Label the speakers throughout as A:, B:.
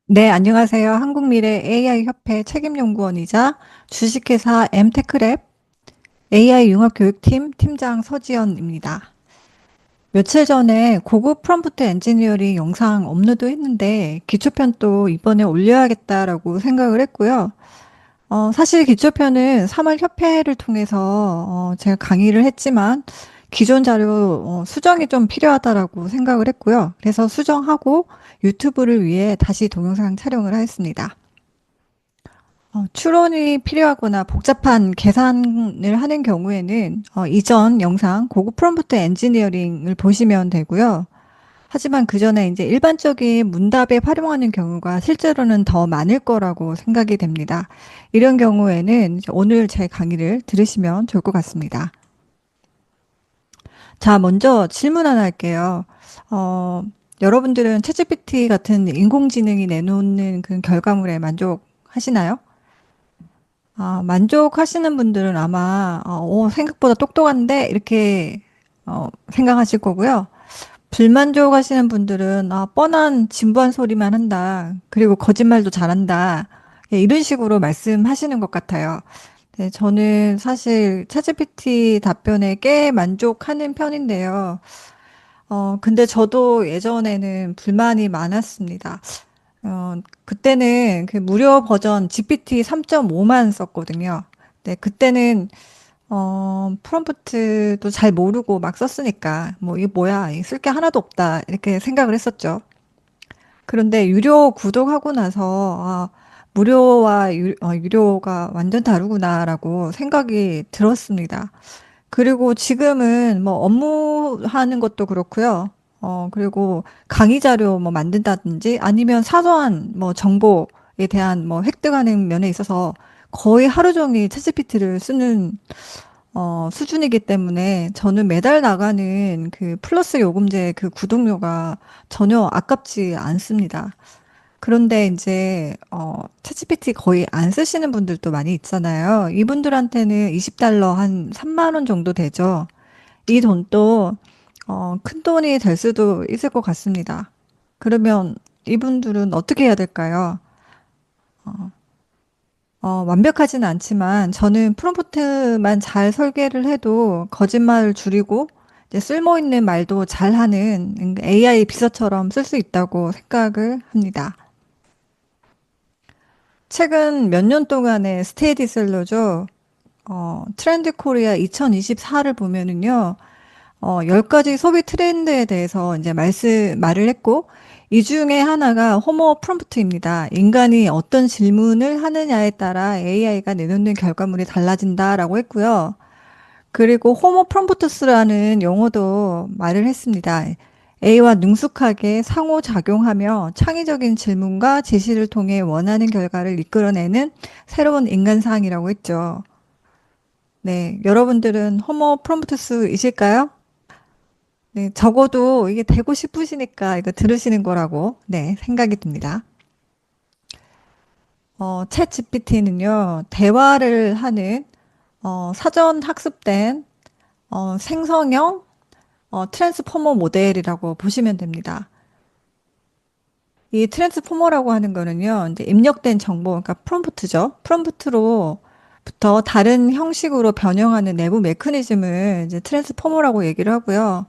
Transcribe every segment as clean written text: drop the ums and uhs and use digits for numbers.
A: 네, 안녕하세요. 한국미래 AI협회 책임연구원이자 주식회사 엠테크랩 AI 융합교육팀 팀장 서지연입니다. 며칠 전에 고급 프롬프트 엔지니어링 영상 업로드 했는데 기초편 또 이번에 올려야겠다라고 생각을 했고요. 사실 기초편은 3월 협회를 통해서 제가 강의를 했지만 기존 자료 수정이 좀 필요하다라고 생각을 했고요. 그래서 수정하고 유튜브를 위해 다시 동영상 촬영을 하였습니다. 추론이 필요하거나 복잡한 계산을 하는 경우에는 이전 영상 고급 프롬프트 엔지니어링을 보시면 되고요. 하지만 그 전에 이제 일반적인 문답에 활용하는 경우가 실제로는 더 많을 거라고 생각이 됩니다. 이런 경우에는 이제 오늘 제 강의를 들으시면 좋을 것 같습니다. 자, 먼저 질문 하나 할게요. 어, 여러분들은 챗GPT 같은 인공지능이 내놓는 그 결과물에 만족하시나요? 만족하시는 분들은 아마, 생각보다 똑똑한데? 이렇게, 생각하실 거고요. 불만족하시는 분들은, 뻔한 진부한 소리만 한다. 그리고 거짓말도 잘한다. 예, 이런 식으로 말씀하시는 것 같아요. 네, 저는 사실 챗GPT 답변에 꽤 만족하는 편인데요. 근데 저도 예전에는 불만이 많았습니다. 그때는 그 무료 버전 GPT 3.5만 썼거든요. 네, 그때는, 프롬프트도 잘 모르고 막 썼으니까, 뭐, 이게 뭐야, 쓸 게 하나도 없다, 이렇게 생각을 했었죠. 그런데 유료 구독하고 나서, 무료와 유료가 완전 다르구나라고 생각이 들었습니다. 그리고 지금은 뭐 업무하는 것도 그렇고요. 그리고 강의 자료 뭐 만든다든지 아니면 사소한 뭐 정보에 대한 뭐 획득하는 면에 있어서 거의 하루 종일 챗GPT를 쓰는 수준이기 때문에 저는 매달 나가는 그 플러스 요금제 그 구독료가 전혀 아깝지 않습니다. 그런데 이제 챗GPT 거의 안 쓰시는 분들도 많이 있잖아요. 이분들한테는 20달러 한 3만 원 정도 되죠. 이 돈도 큰 돈이 될 수도 있을 것 같습니다. 그러면 이분들은 어떻게 해야 될까요? 완벽하진 않지만 저는 프롬프트만 잘 설계를 해도 거짓말을 줄이고 이제 쓸모 있는 말도 잘하는 AI 비서처럼 쓸 수 있다고 생각을 합니다. 최근 몇 년 동안의 스테디셀러죠. 트렌드 코리아 2024를 보면은요. 10가지 소비 트렌드에 대해서 이제 말을 했고, 이 중에 하나가 호모 프롬프트입니다. 인간이 어떤 질문을 하느냐에 따라 AI가 내놓는 결과물이 달라진다라고 했고요. 그리고 호모 프롬프트스라는 용어도 말을 했습니다. A와 능숙하게 상호작용하며 창의적인 질문과 제시를 통해 원하는 결과를 이끌어내는 새로운 인간상이라고 했죠. 네, 여러분들은 호모 프롬프트스이실까요? 네, 적어도 이게 되고 싶으시니까 이거 들으시는 거라고, 네, 생각이 듭니다. 챗 GPT는요, 대화를 하는, 사전 학습된, 생성형, 트랜스포머 모델이라고 보시면 됩니다. 이 트랜스포머라고 하는 거는요, 이제 입력된 정보, 그러니까 프롬프트죠. 프롬프트로부터 다른 형식으로 변형하는 내부 메커니즘을 이제 트랜스포머라고 얘기를 하고요.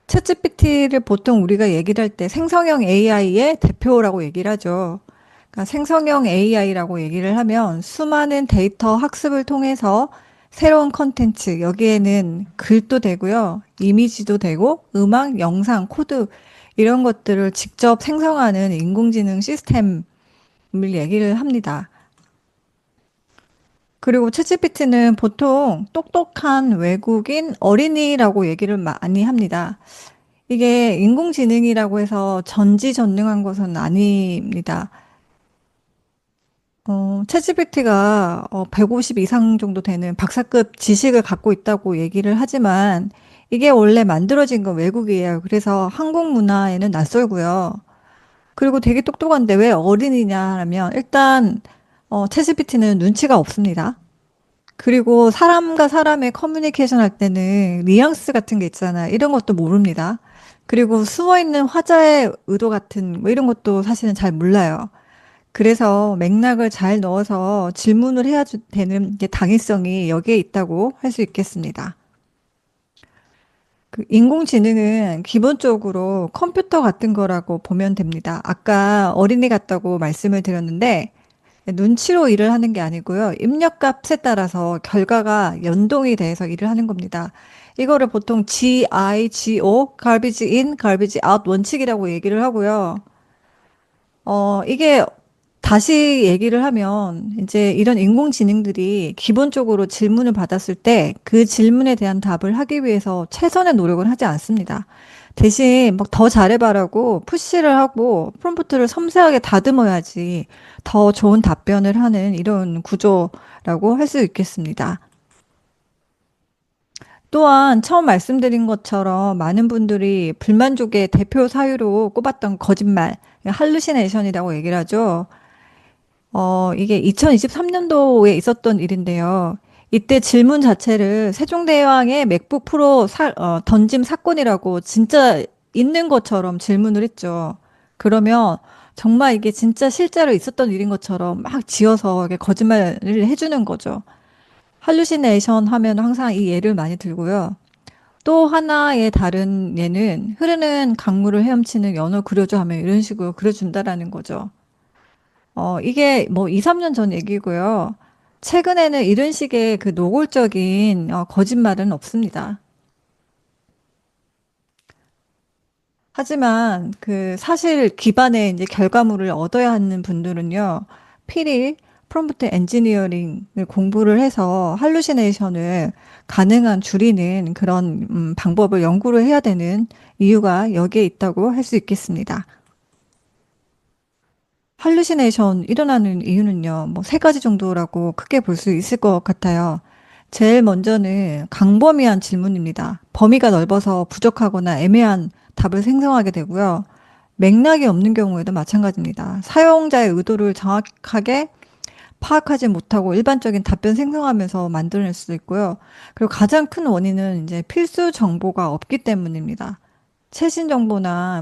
A: 챗GPT를 보통 우리가 얘기를 할 때 생성형 AI의 대표라고 얘기를 하죠. 그러니까 생성형 AI라고 얘기를 하면 수많은 데이터 학습을 통해서 새로운 컨텐츠, 여기에는 글도 되고요, 이미지도 되고, 음악, 영상, 코드, 이런 것들을 직접 생성하는 인공지능 시스템을 얘기를 합니다. 그리고 챗GPT는 보통 똑똑한 외국인 어린이라고 얘기를 많이 합니다. 이게 인공지능이라고 해서 전지전능한 것은 아닙니다. 챗GPT가 150 이상 정도 되는 박사급 지식을 갖고 있다고 얘기를 하지만 이게 원래 만들어진 건 외국이에요. 그래서 한국 문화에는 낯설고요. 그리고 되게 똑똑한데 왜 어린이냐 하면 일단 챗GPT는 눈치가 없습니다. 그리고 사람과 사람의 커뮤니케이션 할 때는 뉘앙스 같은 게 있잖아요. 이런 것도 모릅니다. 그리고 숨어 있는 화자의 의도 같은 뭐 이런 것도 사실은 잘 몰라요. 그래서 맥락을 잘 넣어서 질문을 해야 되는 게 당위성이 여기에 있다고 할 수 있겠습니다. 그 인공지능은 기본적으로 컴퓨터 같은 거라고 보면 됩니다. 아까 어린이 같다고 말씀을 드렸는데 눈치로 일을 하는 게 아니고요. 입력값에 따라서 결과가 연동이 돼서 일을 하는 겁니다. 이거를 보통 GIGO, garbage in, garbage out 원칙이라고 얘기를 하고요. 이게 다시 얘기를 하면 이제 이런 인공지능들이 기본적으로 질문을 받았을 때 그 질문에 대한 답을 하기 위해서 최선의 노력을 하지 않습니다. 대신 막 더 잘해봐라고 푸시를 하고 프롬프트를 섬세하게 다듬어야지 더 좋은 답변을 하는 이런 구조라고 할 수 있겠습니다. 또한 처음 말씀드린 것처럼 많은 분들이 불만족의 대표 사유로 꼽았던 거짓말, 할루시네이션이라고 얘기를 하죠. 이게 2023년도에 있었던 일인데요. 이때 질문 자체를 세종대왕의 맥북 프로 던짐 사건이라고 진짜 있는 것처럼 질문을 했죠. 그러면 정말 이게 진짜 실제로 있었던 일인 것처럼 막 지어서 이렇게 거짓말을 해주는 거죠. 할루시네이션 하면 항상 이 예를 많이 들고요. 또 하나의 다른 예는 흐르는 강물을 헤엄치는 연어 그려줘 하면 이런 식으로 그려준다라는 거죠. 이게 뭐 2, 3년 전 얘기고요. 최근에는 이런 식의 그 노골적인 거짓말은 없습니다. 하지만 그 사실 기반의 이제 결과물을 얻어야 하는 분들은요. 필히 프롬프트 엔지니어링을 공부를 해서 할루시네이션을 가능한 줄이는 그런 방법을 연구를 해야 되는 이유가 여기에 있다고 할 수 있겠습니다. 할루시네이션 일어나는 이유는요, 뭐 세 가지 정도라고 크게 볼 수 있을 것 같아요. 제일 먼저는 광범위한 질문입니다. 범위가 넓어서 부족하거나 애매한 답을 생성하게 되고요. 맥락이 없는 경우에도 마찬가지입니다. 사용자의 의도를 정확하게 파악하지 못하고 일반적인 답변 생성하면서 만들어낼 수도 있고요. 그리고 가장 큰 원인은 이제 필수 정보가 없기 때문입니다. 최신 정보나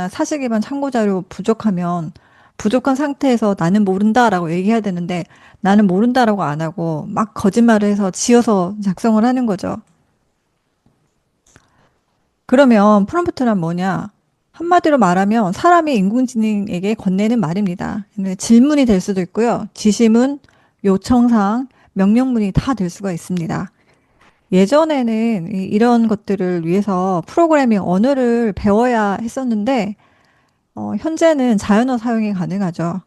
A: 사실 기반 참고 자료 부족하면 부족한 상태에서 나는 모른다라고 얘기해야 되는데 나는 모른다라고 안 하고 막 거짓말을 해서 지어서 작성을 하는 거죠. 그러면 프롬프트란 뭐냐? 한마디로 말하면 사람이 인공지능에게 건네는 말입니다. 근데 질문이 될 수도 있고요. 지시문, 요청사항, 명령문이 다 될 수가 있습니다. 예전에는 이런 것들을 위해서 프로그래밍 언어를 배워야 했었는데, 현재는 자연어 사용이 가능하죠.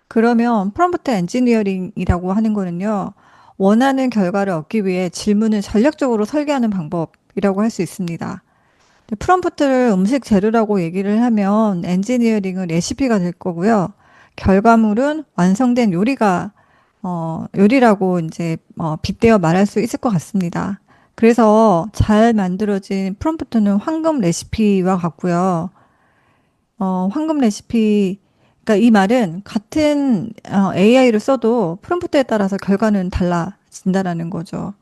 A: 그러면 프롬프트 엔지니어링이라고 하는 거는요, 원하는 결과를 얻기 위해 질문을 전략적으로 설계하는 방법이라고 할 수 있습니다. 프롬프트를 음식 재료라고 얘기를 하면 엔지니어링은 레시피가 될 거고요. 결과물은 완성된 요리라고 이제 빗대어 말할 수 있을 것 같습니다. 그래서 잘 만들어진 프롬프트는 황금 레시피와 같고요. 황금 레시피, 그러니까 이 말은 같은 AI를 써도 프롬프트에 따라서 결과는 달라진다라는 거죠.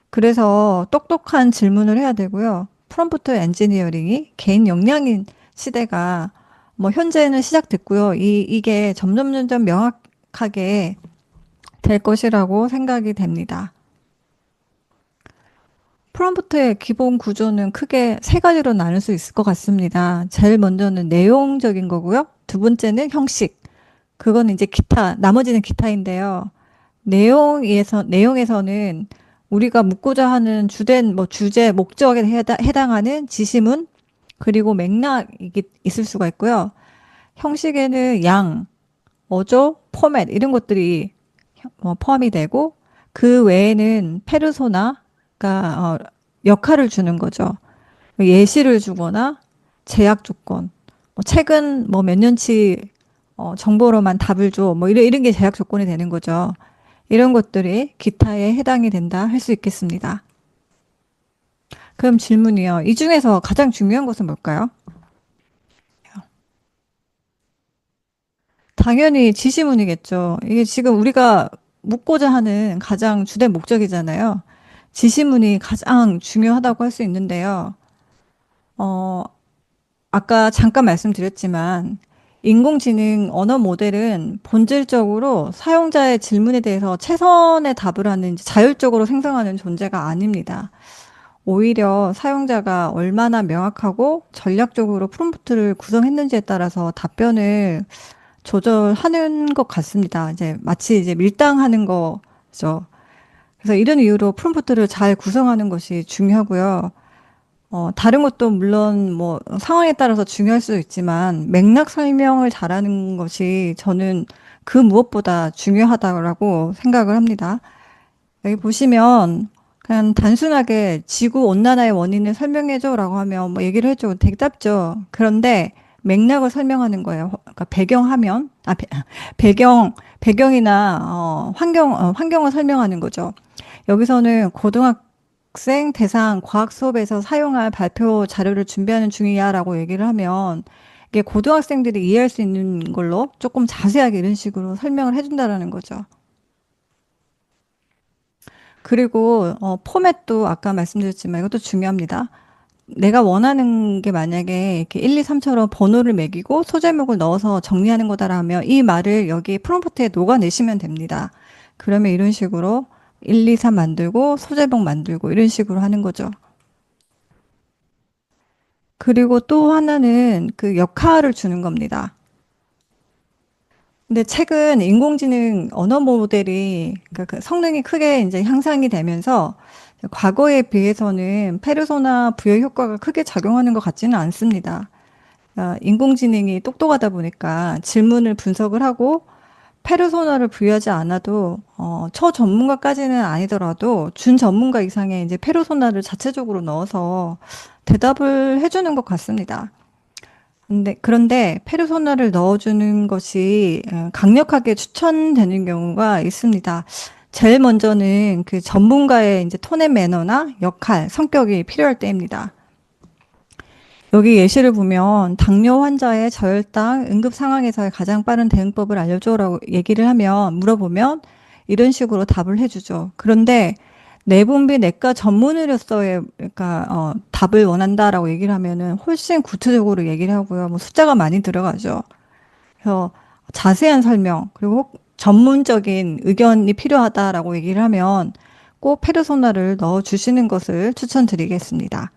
A: 그래서 똑똑한 질문을 해야 되고요. 프롬프트 엔지니어링이 개인 역량인 시대가 뭐 현재는 시작됐고요. 이게 점점 명확하게 될 것이라고 생각이 됩니다. 프롬프트의 기본 구조는 크게 세 가지로 나눌 수 있을 것 같습니다. 제일 먼저는 내용적인 거고요. 두 번째는 형식. 그건 이제 기타, 나머지는 기타인데요. 내용에서는 우리가 묻고자 하는 주된 뭐 주제, 목적에 해당하는 지시문, 그리고 맥락이 있을 수가 있고요. 형식에는 양, 어조, 포맷 이런 것들이 포함이 되고 그 외에는 페르소나가 역할을 주는 거죠. 예시를 주거나 제약 조건, 뭐 최근 뭐 몇 년치 정보로만 답을 줘, 뭐 이런 게 제약 조건이 되는 거죠. 이런 것들이 기타에 해당이 된다 할 수 있겠습니다. 그럼 질문이요. 이 중에서 가장 중요한 것은 뭘까요? 당연히 지시문이겠죠. 이게 지금 우리가 묻고자 하는 가장 주된 목적이잖아요. 지시문이 가장 중요하다고 할 수 있는데요. 어, 아까 잠깐 말씀드렸지만, 인공지능 언어 모델은 본질적으로 사용자의 질문에 대해서 최선의 답을 하는 이제 자율적으로 생성하는 존재가 아닙니다. 오히려 사용자가 얼마나 명확하고 전략적으로 프롬프트를 구성했는지에 따라서 답변을 조절하는 것 같습니다. 이제 마치 이제 밀당하는 거죠. 그래서 이런 이유로 프롬프트를 잘 구성하는 것이 중요하고요. 다른 것도 물론 뭐 상황에 따라서 중요할 수도 있지만 맥락 설명을 잘하는 것이 저는 그 무엇보다 중요하다고 생각을 합니다. 여기 보시면 그냥 단순하게 지구 온난화의 원인을 설명해줘라고 하면 뭐 얘기를 해줘 되게 짧죠. 그런데 맥락을 설명하는 거예요. 그러니까 배경화면, 배경이나 환경을 설명하는 거죠. 여기서는 고등학생 대상 과학 수업에서 사용할 발표 자료를 준비하는 중이야라고 얘기를 하면 이게 고등학생들이 이해할 수 있는 걸로 조금 자세하게 이런 식으로 설명을 해준다라는 거죠. 그리고 포맷도 아까 말씀드렸지만 이것도 중요합니다. 내가 원하는 게 만약에 이렇게 1, 2, 3처럼 번호를 매기고 소제목을 넣어서 정리하는 거다라면 이 말을 여기 프롬프트에 녹아내시면 됩니다. 그러면 이런 식으로 1, 2, 3 만들고 소제목 만들고 이런 식으로 하는 거죠. 그리고 또 하나는 그 역할을 주는 겁니다. 근데 최근 인공지능 언어 모델이 그러니까 그 성능이 크게 이제 향상이 되면서 과거에 비해서는 페르소나 부여 효과가 크게 작용하는 것 같지는 않습니다. 인공지능이 똑똑하다 보니까 질문을 분석을 하고 페르소나를 부여하지 않아도 초전문가까지는 아니더라도 준전문가 이상의 이제 페르소나를 자체적으로 넣어서 대답을 해주는 것 같습니다. 그런데 페르소나를 넣어주는 것이 강력하게 추천되는 경우가 있습니다. 제일 먼저는 그 전문가의 이제 톤앤 매너나 역할, 성격이 필요할 때입니다. 여기 예시를 보면 당뇨 환자의 저혈당 응급 상황에서의 가장 빠른 대응법을 알려줘라고 얘기를 하면 물어보면 이런 식으로 답을 해주죠. 그런데 내분비 내과 전문의로서의 그러니까 답을 원한다라고 얘기를 하면은 훨씬 구체적으로 얘기를 하고요. 뭐 숫자가 많이 들어가죠. 그래서 자세한 설명 그리고 전문적인 의견이 필요하다라고 얘기를 하면 꼭 페르소나를 넣어 주시는 것을 추천드리겠습니다.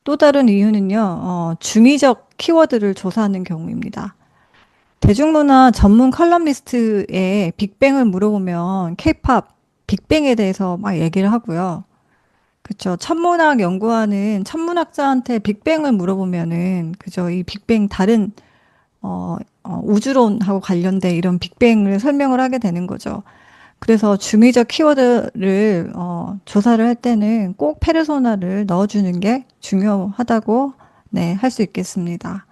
A: 또 다른 이유는요, 중의적 키워드를 조사하는 경우입니다. 대중문화 전문 컬럼니스트에 빅뱅을 물어보면 케이팝, 빅뱅에 대해서 막 얘기를 하고요. 그쵸. 천문학 연구하는 천문학자한테 빅뱅을 물어보면은, 그죠. 이 빅뱅 다른, 우주론하고 관련된 이런 빅뱅을 설명을 하게 되는 거죠. 그래서 중의적 키워드를 조사를 할 때는 꼭 페르소나를 넣어주는 게 중요하다고 네, 할 수 있겠습니다.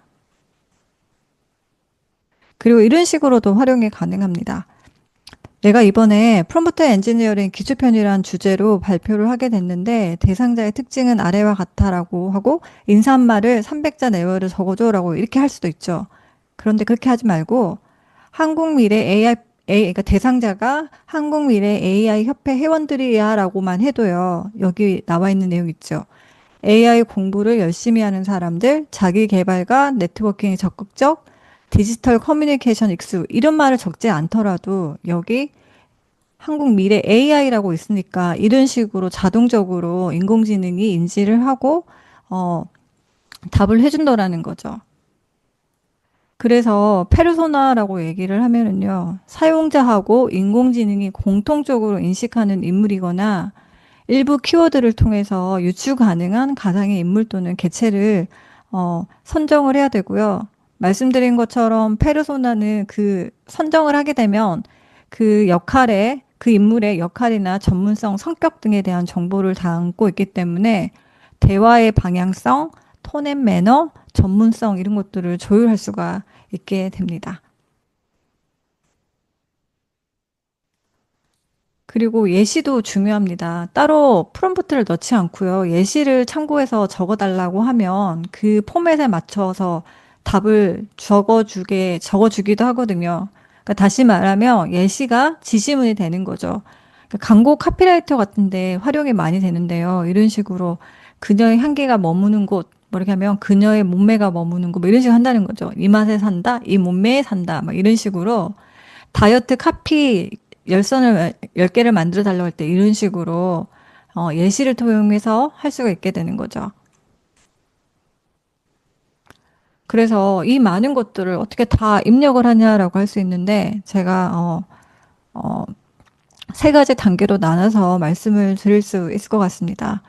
A: 그리고 이런 식으로도 활용이 가능합니다. 내가 이번에 프롬프트 엔지니어링 기초편이란 주제로 발표를 하게 됐는데 대상자의 특징은 아래와 같아라고 하고 인사말을 300자 내외로 적어줘라고 이렇게 할 수도 있죠. 그런데 그렇게 하지 말고 한국미래 그러니까 대상자가 한국미래 AI 협회 회원들이야라고만 해도요. 여기 나와 있는 내용 있죠. AI 공부를 열심히 하는 사람들, 자기 개발과 네트워킹이 적극적, 디지털 커뮤니케이션 익수 이런 말을 적지 않더라도 여기 한국 미래 AI라고 있으니까 이런 식으로 자동적으로 인공지능이 인지를 하고 어, 답을 해준다라는 거죠. 그래서 페르소나라고 얘기를 하면은요, 사용자하고 인공지능이 공통적으로 인식하는 인물이거나 일부 키워드를 통해서 유추 가능한 가상의 인물 또는 개체를 선정을 해야 되고요. 말씀드린 것처럼 페르소나는 그 선정을 하게 되면 그 역할에 그 인물의 역할이나 전문성, 성격 등에 대한 정보를 담고 있기 때문에 대화의 방향성, 톤앤 매너, 전문성 이런 것들을 조율할 수가 있게 됩니다. 그리고 예시도 중요합니다. 따로 프롬프트를 넣지 않고요. 예시를 참고해서 적어달라고 하면 그 포맷에 맞춰서 답을 적어주기도 하거든요. 그러니까 다시 말하면 예시가 지시문이 되는 거죠. 그러니까 광고 카피라이터 같은데 활용이 많이 되는데요. 이런 식으로 그녀의 향기가 머무는 곳, 뭐 이렇게 하면 그녀의 몸매가 머무는 곳, 뭐 이런 식으로 한다는 거죠. 이 맛에 산다, 이 몸매에 산다, 막 이런 식으로 다이어트 카피 열선을 10개를 만들어 달라고 할 때 이런 식으로 예시를 통해서 할 수가 있게 되는 거죠. 그래서 이 많은 것들을 어떻게 다 입력을 하냐라고 할 수 있는데 제가 어, 세 가지 단계로 나눠서 말씀을 드릴 수 있을 것 같습니다.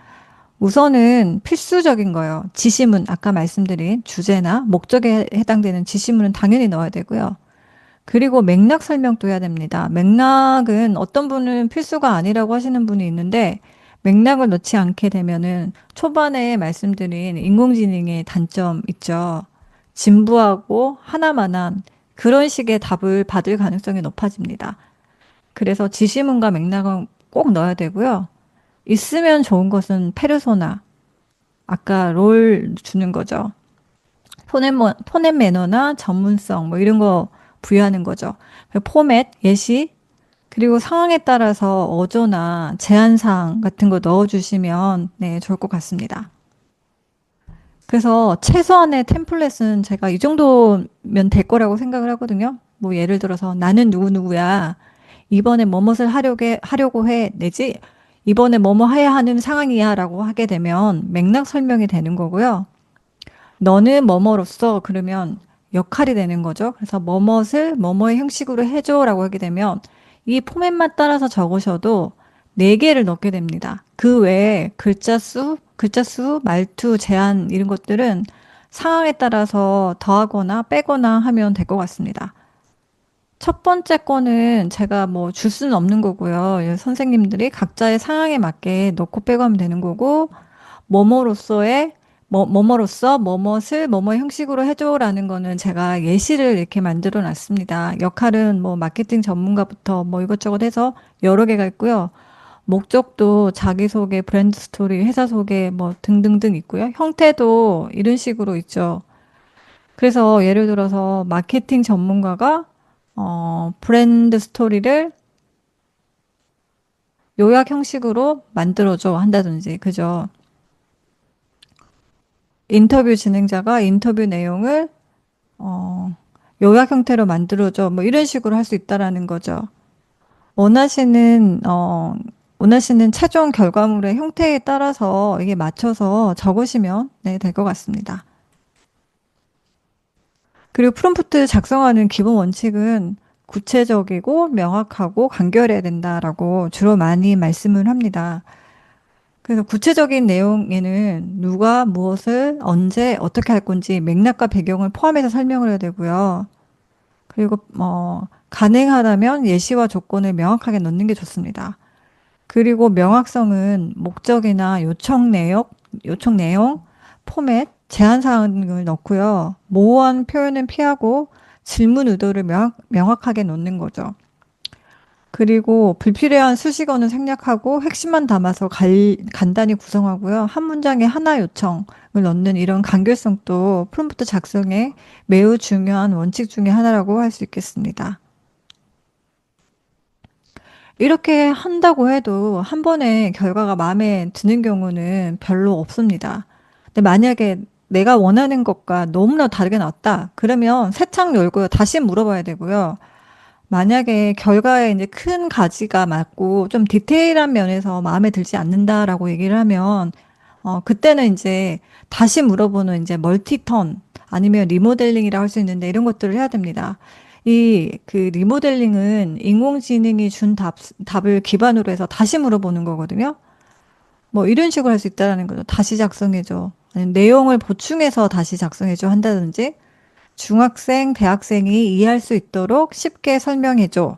A: 우선은 필수적인 거예요. 지시문, 아까 말씀드린 주제나 목적에 해당되는 지시문은 당연히 넣어야 되고요. 그리고 맥락 설명도 해야 됩니다. 맥락은 어떤 분은 필수가 아니라고 하시는 분이 있는데 맥락을 넣지 않게 되면은 초반에 말씀드린 인공지능의 단점 있죠. 진부하고 하나만한 그런 식의 답을 받을 가능성이 높아집니다. 그래서 지시문과 맥락은 꼭 넣어야 되고요. 있으면 좋은 것은 페르소나, 아까 롤 주는 거죠. 톤앤 매너나 전문성, 뭐 이런 거 부여하는 거죠. 포맷, 예시, 그리고 상황에 따라서 어조나 제한사항 같은 거 넣어주시면 네, 좋을 것 같습니다. 그래서 최소한의 템플릿은 제가 이 정도면 될 거라고 생각을 하거든요. 뭐 예를 들어서 나는 누구누구야. 이번에 뭐뭇을 하려고 해. 내지 이번에 뭐뭐 해야 하는 상황이야 라고 하게 되면 맥락 설명이 되는 거고요. 너는 뭐뭐로써 그러면 역할이 되는 거죠. 그래서 뭐뭇을 뭐뭐의 형식으로 해줘라고 하게 되면 이 포맷만 따라서 적으셔도 네개를 넣게 됩니다. 그 외에 글자 수, 말투, 제한 이런 것들은 상황에 따라서 더하거나 빼거나 하면 될 것 같습니다. 첫 번째 거는 제가 뭐 줄 수는 없는 거고요. 선생님들이 각자의 상황에 맞게 넣고 빼고 하면 되는 거고, 뭐뭐로서의 뭐뭐로서 뭐뭇을 뭐뭐 형식으로 해줘라는 거는 제가 예시를 이렇게 만들어 놨습니다. 역할은 뭐 마케팅 전문가부터 뭐 이것저것 해서 여러 개가 있고요. 목적도 자기소개, 브랜드 스토리, 회사 소개 뭐 등등등 있고요. 형태도 이런 식으로 있죠. 그래서 예를 들어서 마케팅 전문가가 브랜드 스토리를 요약 형식으로 만들어줘 한다든지, 그죠? 인터뷰 진행자가 인터뷰 내용을 어, 요약 형태로 만들어줘. 뭐 이런 식으로 할 수 있다라는 거죠. 원하시는, 원하시는 최종 결과물의 형태에 따라서 이게 맞춰서 적으시면 네, 될 것 같습니다. 그리고 프롬프트 작성하는 기본 원칙은 구체적이고 명확하고 간결해야 된다라고 주로 많이 말씀을 합니다. 그래서 구체적인 내용에는 누가 무엇을 언제 어떻게 할 건지 맥락과 배경을 포함해서 설명을 해야 되고요. 그리고 가능하다면 예시와 조건을 명확하게 넣는 게 좋습니다. 그리고 명확성은 목적이나 요청 내용, 포맷, 제한 사항을 넣고요. 모호한 표현은 피하고 질문 의도를 명확하게 넣는 거죠. 그리고 불필요한 수식어는 생략하고 핵심만 담아서 간단히 구성하고요. 한 문장에 하나 요청을 넣는 이런 간결성도 프롬프트 작성에 매우 중요한 원칙 중에 하나라고 할 수 있겠습니다. 이렇게 한다고 해도 한 번에 결과가 마음에 드는 경우는 별로 없습니다. 근데 만약에 내가 원하는 것과 너무나 다르게 나왔다. 그러면 새 창 열고요. 다시 물어봐야 되고요. 만약에 결과에 이제 큰 가지가 맞고 좀 디테일한 면에서 마음에 들지 않는다라고 얘기를 하면 그때는 이제 다시 물어보는 이제 멀티턴 아니면 리모델링이라고 할 수 있는데 이런 것들을 해야 됩니다. 이 그 리모델링은 인공지능이 준 답을 기반으로 해서 다시 물어보는 거거든요. 뭐 이런 식으로 할 수 있다라는 거죠. 다시 작성해줘. 아니면 내용을 보충해서 다시 작성해줘 한다든지 중학생, 대학생이 이해할 수 있도록 쉽게 설명해줘.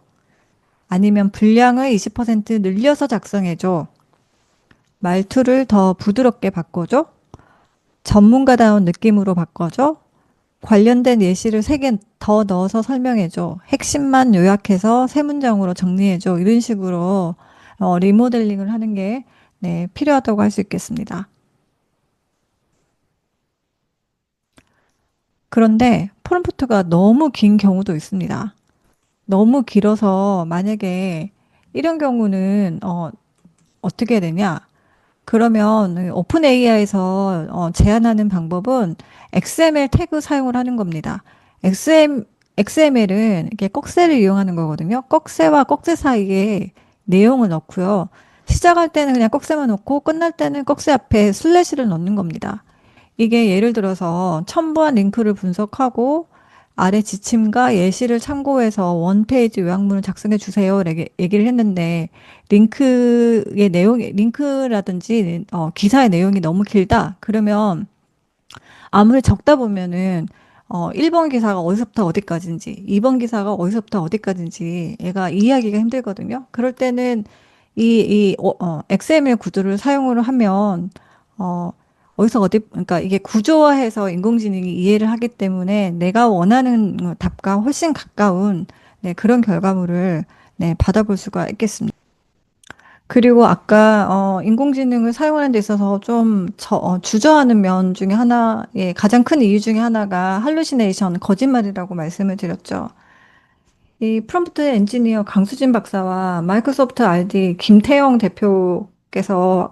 A: 아니면 분량을 20% 늘려서 작성해줘. 말투를 더 부드럽게 바꿔줘. 전문가다운 느낌으로 바꿔줘. 관련된 예시를 3개 더 넣어서 설명해줘. 핵심만 요약해서 세 문장으로 정리해줘. 이런 식으로 리모델링을 하는 게 네, 필요하다고 할 수 있겠습니다. 그런데 프롬프트가 너무 긴 경우도 있습니다. 너무 길어서 만약에 이런 경우는 어떻게 해야 되냐? 그러면 오픈 AI에서 제안하는 방법은 XML 태그 사용을 하는 겁니다. XML은 이게 꺽쇠를 이용하는 거거든요. 꺽쇠와 꺽쇠 사이에 내용을 넣고요. 시작할 때는 그냥 꺽쇠만 넣고 끝날 때는 꺽쇠 앞에 슬래시를 넣는 겁니다. 이게 예를 들어서 첨부한 링크를 분석하고 아래 지침과 예시를 참고해서 원페이지 요약문을 작성해 주세요. 이렇게 얘기를 했는데 링크의 내용이 링크라든지 기사의 내용이 너무 길다. 그러면 아무리 적다 보면은 1번 기사가 어디서부터 어디까지인지, 2번 기사가 어디서부터 어디까지인지 얘가 이해하기가 힘들거든요. 그럴 때는 XML 구조를 사용을 하면 어, 어디서 어디, 그러니까 이게 구조화해서 인공지능이 이해를 하기 때문에 내가 원하는 답과 훨씬 가까운 네, 그런 결과물을 네, 받아볼 수가 있겠습니다. 그리고 아까 인공지능을 사용하는 데 있어서 좀 주저하는 면 중에 하나의 가장 큰 이유 중에 하나가 할루시네이션, 거짓말이라고 말씀을 드렸죠. 이 프롬프트 엔지니어 강수진 박사와 마이크로소프트 RD 김태영 대표께서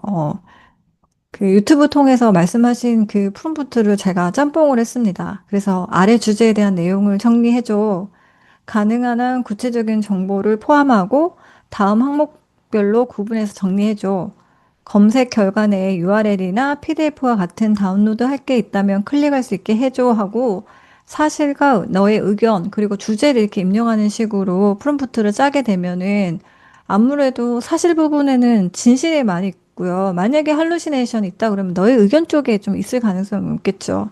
A: 그 유튜브 통해서 말씀하신 그 프롬프트를 제가 짬뽕을 했습니다. 그래서 아래 주제에 대한 내용을 정리해줘. 가능한 한 구체적인 정보를 포함하고 다음 항목별로 구분해서 정리해줘. 검색 결과 내에 URL이나 PDF와 같은 다운로드 할 게 있다면 클릭할 수 있게 해줘 하고 사실과 너의 의견 그리고 주제를 이렇게 입력하는 식으로 프롬프트를 짜게 되면은 아무래도 사실 부분에는 진실이 많이 있고요. 만약에 할루시네이션이 있다 그러면 너의 의견 쪽에 좀 있을 가능성이 있겠죠.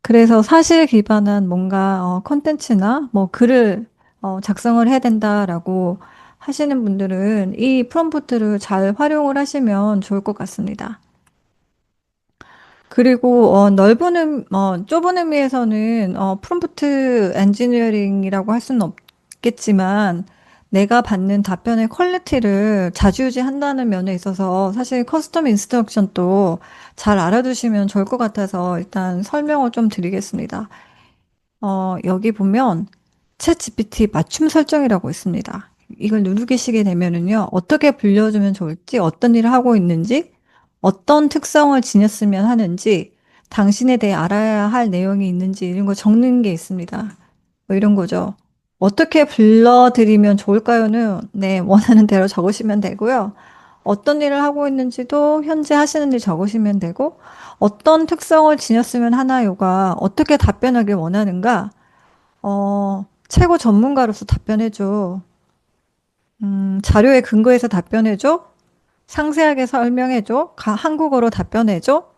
A: 그래서 사실 기반한 뭔가 컨텐츠나 뭐 글을 작성을 해야 된다라고 하시는 분들은 이 프롬프트를 잘 활용을 하시면 좋을 것 같습니다. 그리고 좁은 의미에서는 프롬프트 엔지니어링이라고 할 수는 없겠지만 내가 받는 답변의 퀄리티를 좌지우지한다는 면에 있어서 사실 커스텀 인스트럭션도 잘 알아두시면 좋을 것 같아서 일단 설명을 좀 드리겠습니다. 여기 보면 챗 GPT 맞춤 설정이라고 있습니다. 이걸 누르시게 되면은요, 어떻게 불려주면 좋을지, 어떤 일을 하고 있는지, 어떤 특성을 지녔으면 하는지, 당신에 대해 알아야 할 내용이 있는지, 이런 거 적는 게 있습니다. 뭐 이런 거죠. 어떻게 불러드리면 좋을까요는, 네, 원하는 대로 적으시면 되고요. 어떤 일을 하고 있는지도 현재 하시는 일 적으시면 되고, 어떤 특성을 지녔으면 하나요가 어떻게 답변하길 원하는가? 최고 전문가로서 답변해줘. 자료에 근거해서 답변해줘. 상세하게 설명해줘. 한국어로 답변해줘.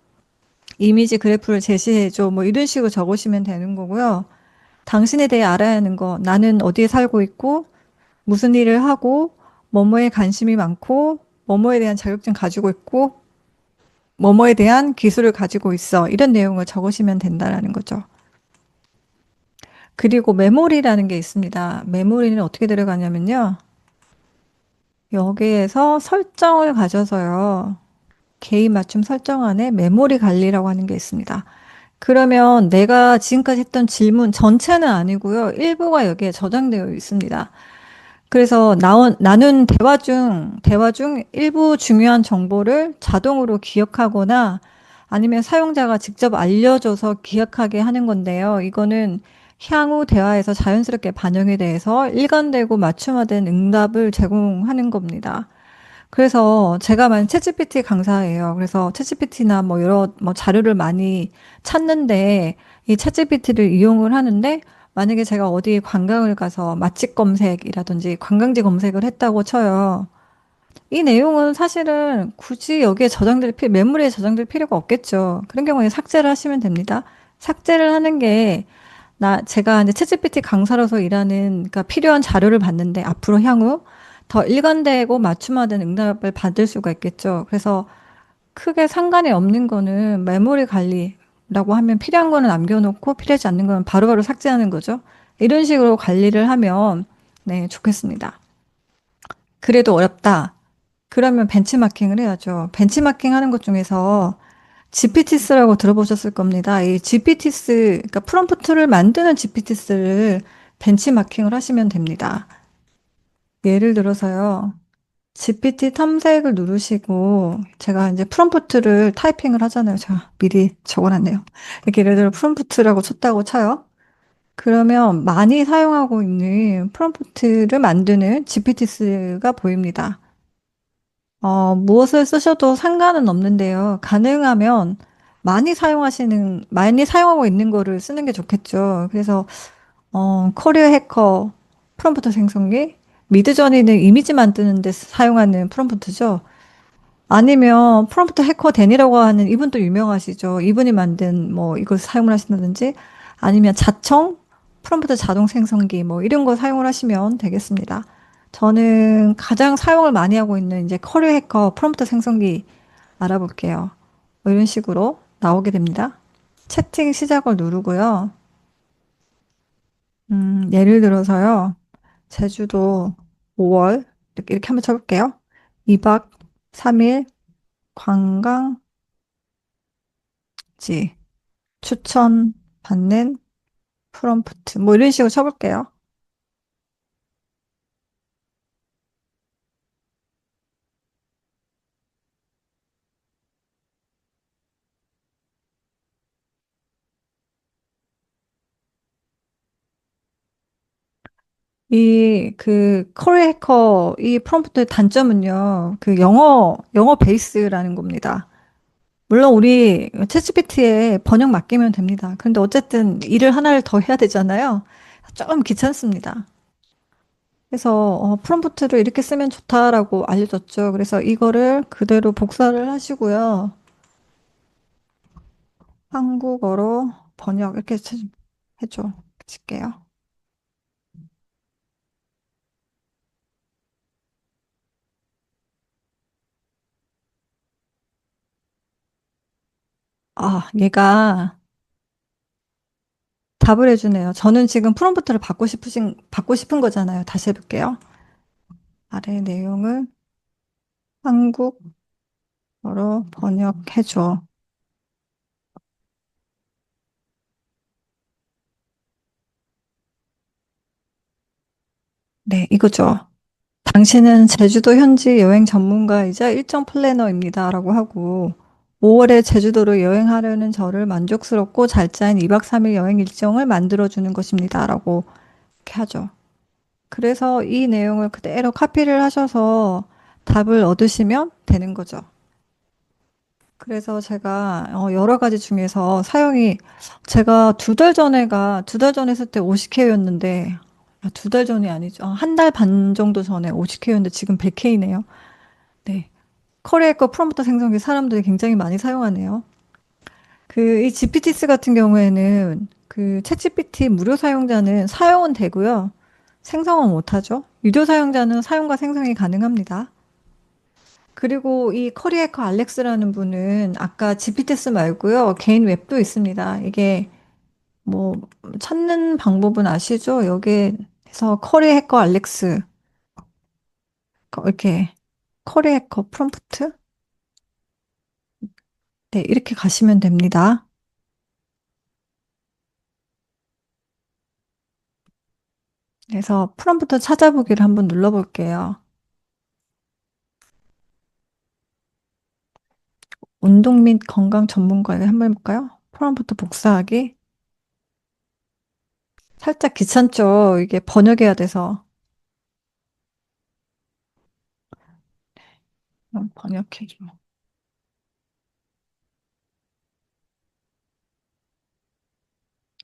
A: 이미지 그래프를 제시해줘. 뭐 이런 식으로 적으시면 되는 거고요. 당신에 대해 알아야 하는 거. 나는 어디에 살고 있고, 무슨 일을 하고, 뭐뭐에 관심이 많고, 뭐뭐에 대한 자격증 가지고 있고, 뭐뭐에 대한 기술을 가지고 있어. 이런 내용을 적으시면 된다라는 거죠. 그리고 메모리라는 게 있습니다. 메모리는 어떻게 들어가냐면요. 여기에서 설정을 가져서요. 개인 맞춤 설정 안에 메모리 관리라고 하는 게 있습니다. 그러면 내가 지금까지 했던 질문 전체는 아니고요. 일부가 여기에 저장되어 있습니다. 그래서 나눈 대화 중 일부 중요한 정보를 자동으로 기억하거나 아니면 사용자가 직접 알려줘서 기억하게 하는 건데요. 이거는 향후 대화에서 자연스럽게 반영에 대해서 일관되고 맞춤화된 응답을 제공하는 겁니다. 그래서 제가 만 챗GPT 강사예요. 그래서 챗GPT나 뭐 여러 뭐 자료를 많이 찾는데 이 챗GPT를 이용을 하는데 만약에 제가 어디 관광을 가서 맛집 검색이라든지 관광지 검색을 했다고 쳐요. 이 내용은 사실은 굳이 여기에 메모리에 저장될 필요가 없겠죠. 그런 경우에 삭제를 하시면 됩니다. 삭제를 하는 게 제가 이제 챗GPT 강사로서 일하는, 그러니까 필요한 자료를 받는데 앞으로 향후 더 일관되고 맞춤화된 응답을 받을 수가 있겠죠. 그래서 크게 상관이 없는 거는 메모리 관리라고 하면 필요한 거는 남겨놓고 필요하지 않는 거는 바로바로 삭제하는 거죠. 이런 식으로 관리를 하면 네, 좋겠습니다. 그래도 어렵다. 그러면 벤치마킹을 해야죠. 벤치마킹 하는 것 중에서 GPT스라고 들어보셨을 겁니다. 이 GPT스, 그러니까 프롬프트를 만드는 GPT스를 벤치마킹을 하시면 됩니다. 예를 들어서요. GPT 탐색을 누르시고 제가 이제 프롬프트를 타이핑을 하잖아요. 제가 미리 적어놨네요. 이렇게 예를 들어 프롬프트라고 쳤다고 쳐요. 그러면 많이 사용하고 있는 프롬프트를 만드는 GPT가 보입니다. 무엇을 쓰셔도 상관은 없는데요. 가능하면 많이 사용하고 있는 거를 쓰는 게 좋겠죠. 그래서, 커리어 해커 프롬프트 생성기, 미드저니는 이미지 만드는 데 사용하는 프롬프트죠. 아니면 프롬프트 해커 댄이라고 하는 이분도 유명하시죠. 이분이 만든 뭐 이걸 사용을 하신다든지 아니면 자청 프롬프트 자동 생성기 뭐 이런 거 사용을 하시면 되겠습니다. 저는 가장 사용을 많이 하고 있는 이제 커리어 해커 프롬프트 생성기 알아볼게요. 뭐 이런 식으로 나오게 됩니다. 채팅 시작을 누르고요. 예를 들어서요. 제주도 5월 이렇게 한번 쳐볼게요. 2박 3일 관광지 추천받는 프롬프트 뭐 이런 식으로 쳐볼게요. 커리 해커 이 프롬프트의 단점은요. 그 영어 베이스라는 겁니다. 물론 우리 챗GPT에 번역 맡기면 됩니다. 그런데 어쨌든 일을 하나를 더 해야 되잖아요. 조금 귀찮습니다. 그래서 프롬프트를 이렇게 쓰면 좋다라고 알려줬죠. 그래서 이거를 그대로 복사를 하시고요. 한국어로 번역 이렇게 해줘. 칠게요. 아, 얘가 답을 해주네요. 저는 지금 프롬프트를 받고 싶은 거잖아요. 다시 해볼게요. 아래 내용을 한국어로 번역해줘. 네, 이거죠. 당신은 제주도 현지 여행 전문가이자 일정 플래너입니다. 라고 하고, 5월에 제주도로 여행하려는 저를 만족스럽고 잘 짜인 2박 3일 여행 일정을 만들어주는 것입니다. 라고 이렇게 하죠. 그래서 이 내용을 그대로 카피를 하셔서 답을 얻으시면 되는 거죠. 그래서 제가 여러 가지 중에서 사용이 제가 2달 전에 했을 때 50K였는데 2달 전이 아니죠. 한 달 반 정도 전에 50K였는데 지금 100K네요. 네. 커리에거 프롬프터 생성기 사람들이 굉장히 많이 사용하네요. 이 GPTs 같은 경우에는 챗 GPT 무료 사용자는 사용은 되고요. 생성은 못하죠. 유료 사용자는 사용과 생성이 가능합니다. 그리고 이 커리에커 알렉스라는 분은 아까 GPTS 말고요. 개인 웹도 있습니다. 이게 뭐 찾는 방법은 아시죠? 여기에서 커리에커 알렉스 이렇게 커리에커 프롬프트 네, 이렇게 가시면 됩니다. 그래서 프롬프트 찾아보기를 한번 눌러볼게요. 운동 및 건강 전문가 를 한번 해볼까요? 프롬프트 복사하기. 살짝 귀찮죠? 이게 번역해야 돼서. 번역해줘.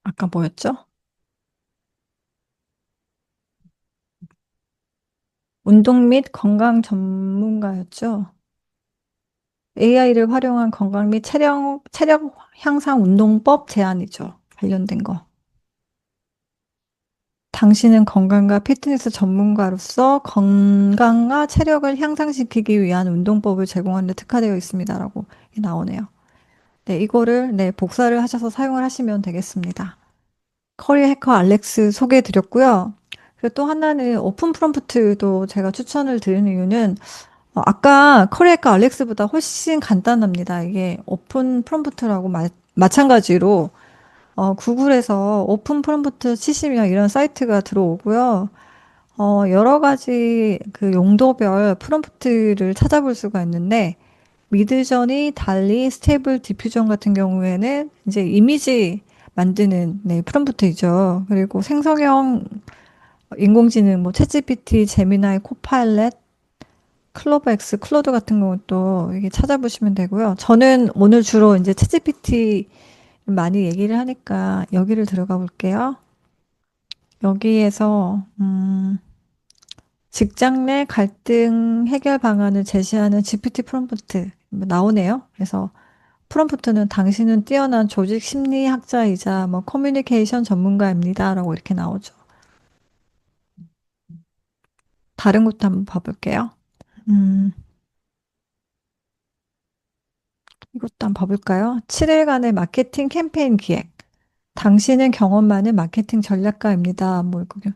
A: 아까 뭐였죠? 운동 및 건강 전문가였죠. AI를 활용한 건강 및 체력 향상 운동법 제안이죠. 관련된 거. 당신은 건강과 피트니스 전문가로서 건강과 체력을 향상시키기 위한 운동법을 제공하는 데 특화되어 있습니다라고 나오네요. 네, 이거를 네, 복사를 하셔서 사용을 하시면 되겠습니다. 커리어 해커 알렉스 소개해 드렸고요. 그리고 또 하나는 오픈 프롬프트도 제가 추천을 드리는 이유는 아까 커리어 해커 알렉스보다 훨씬 간단합니다. 이게 오픈 프롬프트라고 마찬가지로 구글에서 오픈 프롬프트 치시면 이런 사이트가 들어오고요. 여러 가지 그 용도별 프롬프트를 찾아볼 수가 있는데, 미드저니, 달리, 스테이블 디퓨전 같은 경우에는 이제 이미지 만드는 네, 프롬프트이죠. 그리고 생성형 인공지능, 뭐 챗GPT, 제미나이, 코파일럿, 클로버 X, 클로드 같은 것도 이게 찾아보시면 되고요. 저는 오늘 주로 이제 챗GPT 많이 얘기를 하니까 여기를 들어가 볼게요. 여기에서 직장 내 갈등 해결 방안을 제시하는 GPT 프롬프트 나오네요. 그래서 프롬프트는 당신은 뛰어난 조직 심리학자이자 뭐 커뮤니케이션 전문가입니다라고 이렇게 나오죠. 다른 것도 한번 봐볼게요. 음, 이것도 한번 봐볼까요? 7일간의 마케팅 캠페인 기획. 당신은 경험 많은 마케팅 전략가입니다. 뭐 이렇게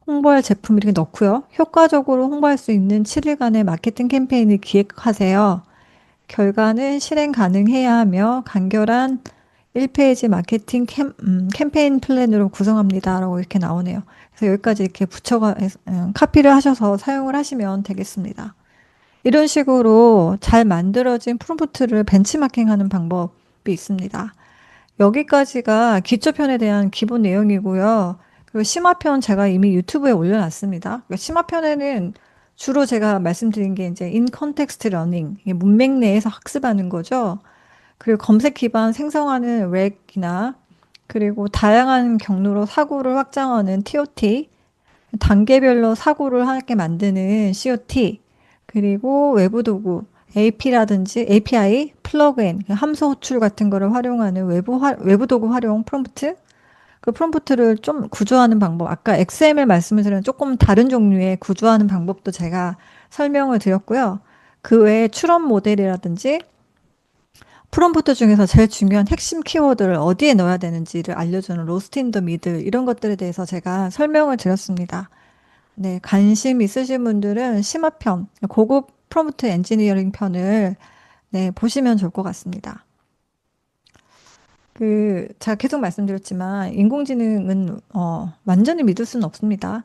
A: 홍보할 제품 이렇게 넣고요. 효과적으로 홍보할 수 있는 7일간의 마케팅 캠페인을 기획하세요. 결과는 실행 가능해야 하며 간결한 1페이지 마케팅 캠페인 플랜으로 구성합니다라고 이렇게 나오네요. 그래서 여기까지 이렇게 카피를 하셔서 사용을 하시면 되겠습니다. 이런 식으로 잘 만들어진 프롬프트를 벤치마킹하는 방법이 있습니다. 여기까지가 기초편에 대한 기본 내용이고요. 그리고 심화편 제가 이미 유튜브에 올려놨습니다. 그러니까 심화편에는 주로 제가 말씀드린 게 이제 in context learning, 이게 문맥 내에서 학습하는 거죠. 그리고 검색 기반 생성하는 렉이나 그리고 다양한 경로로 사고를 확장하는 TOT, 단계별로 사고를 하게 만드는 COT, 그리고 외부 도구, AP라든지 API, 플러그인, 함수 호출 같은 거를 활용하는 외부 도구 활용 프롬프트, 그 프롬프트를 좀 구조하는 방법, 아까 XML 말씀을 드린 조금 다른 종류의 구조하는 방법도 제가 설명을 드렸고요. 그 외에 추론 모델이라든지 프롬프트 중에서 제일 중요한 핵심 키워드를 어디에 넣어야 되는지를 알려주는 로스트 인 더 미들 이런 것들에 대해서 제가 설명을 드렸습니다. 네, 관심 있으신 분들은 심화편, 고급 프롬프트 엔지니어링 편을 네, 보시면 좋을 것 같습니다. 제가 계속 말씀드렸지만, 인공지능은, 완전히 믿을 수는 없습니다.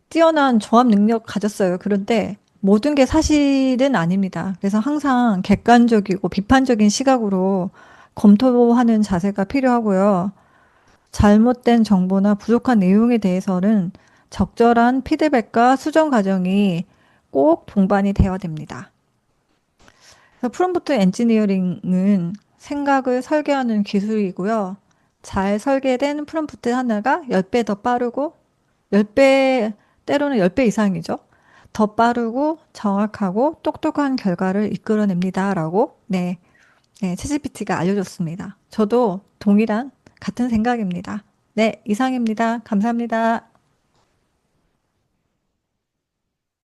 A: 뛰어난 조합 능력 가졌어요. 그런데 모든 게 사실은 아닙니다. 그래서 항상 객관적이고 비판적인 시각으로 검토하는 자세가 필요하고요. 잘못된 정보나 부족한 내용에 대해서는 적절한 피드백과 수정 과정이 꼭 동반이 되어야 됩니다. 그래서 프롬프트 엔지니어링은 생각을 설계하는 기술이고요. 잘 설계된 프롬프트 하나가 10배 더 빠르고 10배, 때로는 10배 이상이죠. 더 빠르고 정확하고 똑똑한 결과를 이끌어냅니다. 라고, 네, 네, 챗GPT가 알려줬습니다. 저도 같은 생각입니다. 네, 이상입니다. 감사합니다.